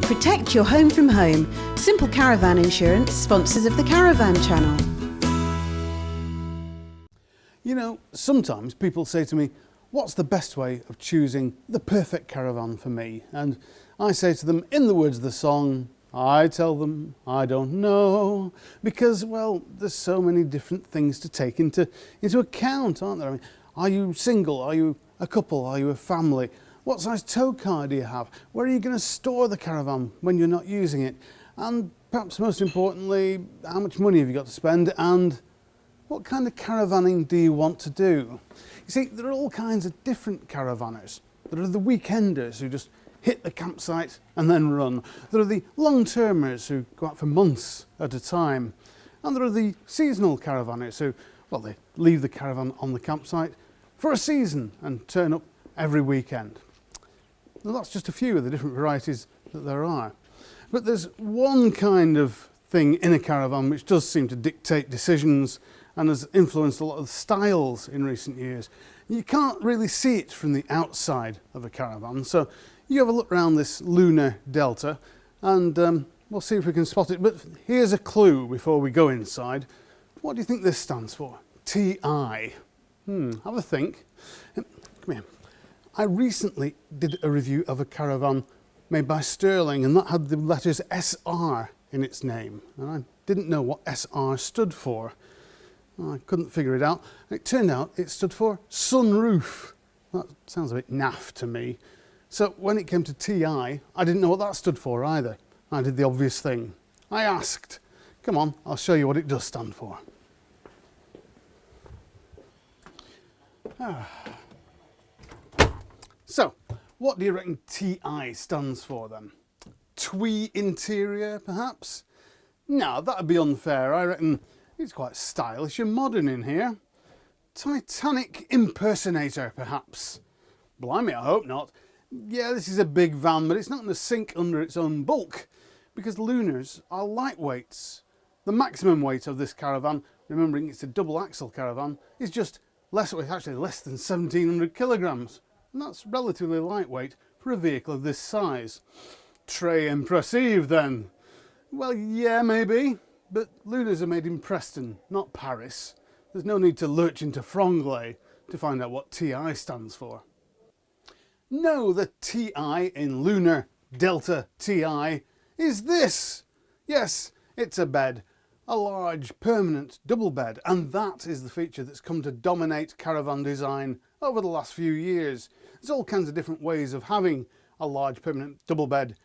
Protect your home from home. Simple Caravan Insurance, sponsors of the Caravan Channel. You know, sometimes people say to me, what's the best way of choosing the perfect caravan for me? And I say to them, in the words of the song, I tell them I don't know, because, well, there's so many different things to take into account, aren't there? I mean, are you single? Are you a couple? Are you a family? What size tow car do you have? Where are you going to store the caravan when you're not using it? And perhaps most importantly, how much money have you got to spend, and what kind of caravanning do you want to do? You see, there are all kinds of different caravanners. There are the weekenders who just hit the campsite and then run. There are the long-termers who go out for months at a time. And there are the seasonal caravanners who, well, they leave the caravan on the campsite for a season and turn up every weekend. Now, that's just a few of the different varieties that there are. But there's one kind of thing in a caravan which does seem to dictate decisions and has influenced a lot of styles in recent years. You can't really see it from the outside of a caravan, so you have a look around this Lunar Delta and we'll see if we can spot it. But here's a clue before we go inside. What do you think this stands for? TI. Have a think. Come here. I recently did a review of a caravan made by Sterling, and that had the letters SR in its name, and I didn't know what SR stood for. I couldn't figure it out. It turned out it stood for sunroof. That sounds a bit naff to me. So when it came to TI, I didn't know what that stood for either. I did the obvious thing. I asked. Come on, I'll show you what it does stand for. So, what do you reckon TI stands for then? Twee interior, perhaps? No, that'd be unfair. I reckon it's quite stylish and modern in here. Titanic impersonator, perhaps? Blimey, I hope not. Yeah, this is a big van, but it's not going to sink under its own bulk, because Lunars are lightweights. The maximum weight of this caravan, remembering it's a double axle caravan, is just less than 1,700 kilograms. And that's relatively lightweight for a vehicle of this size. Très impressive then. Well, yeah, maybe, but Lunars are made in Preston, not Paris. There's no need to lurch into Franglais to find out what TI stands for. No, the TI in Lunar Delta TI is this. Yes, it's a bed. A large, permanent double bed, and that is the feature that's come to dominate caravan design over the last few years. There's all kinds of different ways of having a large, permanent double bed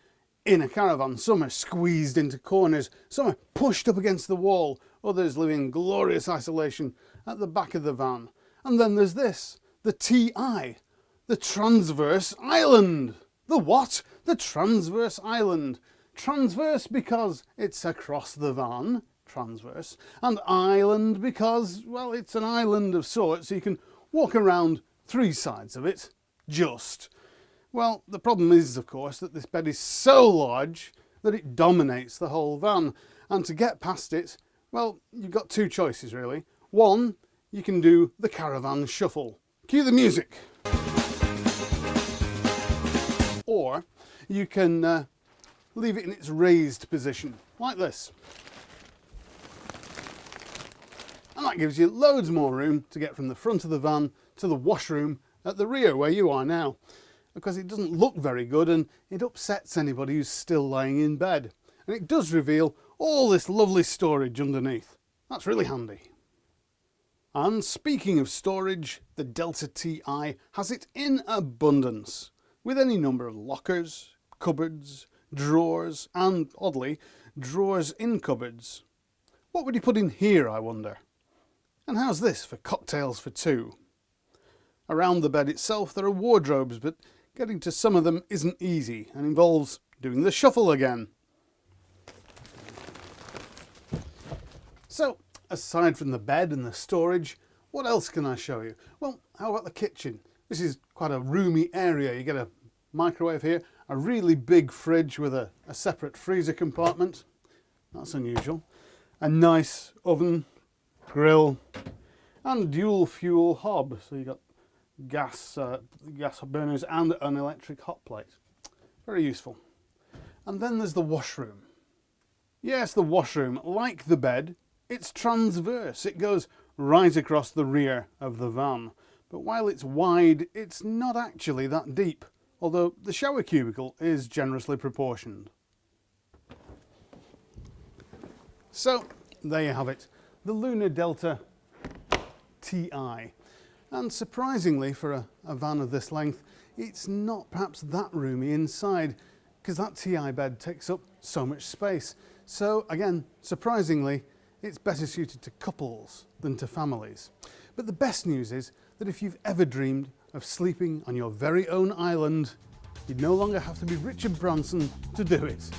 in a caravan. Some are squeezed into corners, some are pushed up against the wall, others live in glorious isolation at the back of the van. And then there's this, the TI, the transverse island. The what? The transverse island. Transverse because it's across the van, transverse, and island because, well, it's an island of sorts, so you can walk around three sides of it, just. Well, the problem is, of course, that this bed is so large that it dominates the whole van, and to get past it, well, you've got two choices really. One, you can do the caravan shuffle. Cue the music. Or you can leave it in its raised position, like this. And that gives you loads more room to get from the front of the van to the washroom at the rear where you are now. Because it doesn't look very good and it upsets anybody who's still lying in bed. And it does reveal all this lovely storage underneath. That's really handy. And speaking of storage, the Delta TI has it in abundance, with any number of lockers, cupboards, drawers, and, oddly, drawers in cupboards. What would you put in here, I wonder? And how's this for cocktails for two? Around the bed itself there are wardrobes, but getting to some of them isn't easy and involves doing the shuffle again. So, aside from the bed and the storage, what else can I show you? Well, how about the kitchen? This is quite a roomy area. You get a microwave here, a really big fridge with a separate freezer compartment. That's unusual. A nice oven, grill, and dual fuel hob. So you've got gas burners and an electric hot plate. Very useful. And then there's the washroom. Yes, the washroom, like the bed, it's transverse. It goes right across the rear of the van. But while it's wide, it's not actually that deep, although the shower cubicle is generously proportioned. So, there you have it, the Lunar Delta TI. And surprisingly, for a van of this length, it's not perhaps that roomy inside, because that TI bed takes up so much space. So again, surprisingly, it's better suited to couples than to families. But the best news is that if you've ever dreamed of sleeping on your very own island, you'd no longer have to be Richard Branson to do it.